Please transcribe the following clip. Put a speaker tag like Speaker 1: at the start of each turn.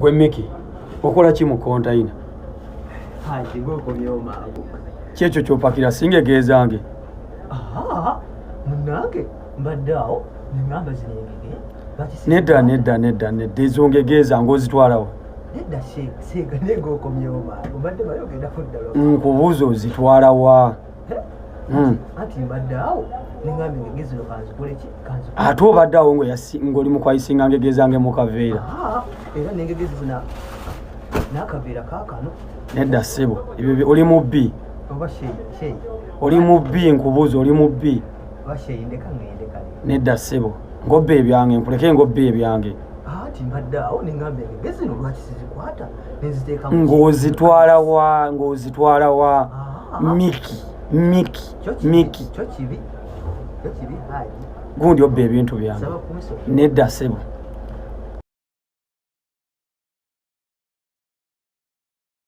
Speaker 1: Gwe Miki okola ki mu kontaina?
Speaker 2: Haji goko byoma.
Speaker 1: Kyekyo kyopakira singegeza zange.
Speaker 2: Aha, munange mbaddawo nengamba zinengege.
Speaker 1: Nedda ezongegeza ng'ozitwalawo.
Speaker 2: Nedda sega negoko byoma. Mbadde bayogenda kuddalo.
Speaker 1: Nkubuuza ozitwalawa?
Speaker 2: Ati mbaddawo nengambe ngege zino kanzikole ki?
Speaker 1: Ate obaddeawo ng'oli mu kwayisinga ngege zange mu kaveera.
Speaker 2: Era nengege zina n'akaveera kaakano.
Speaker 1: Nedda ssebo ebyo oli mubbi.
Speaker 2: Oba sheyi.
Speaker 1: Oli mubbi nkubuuza oli mubbi.
Speaker 2: Oba sheyi ndeka ngende kale.
Speaker 1: Nedda ssebo ngobbe ebyange nkuleke ngobbe ebyange.
Speaker 2: Ati mbaddawo nengambe ngege zino lwaki sizikwata neziteeka
Speaker 1: ng'ozitwala wa Miki
Speaker 2: Kyo kibi haji.
Speaker 1: Gundi obbe ebintu byange. Nedda ssebo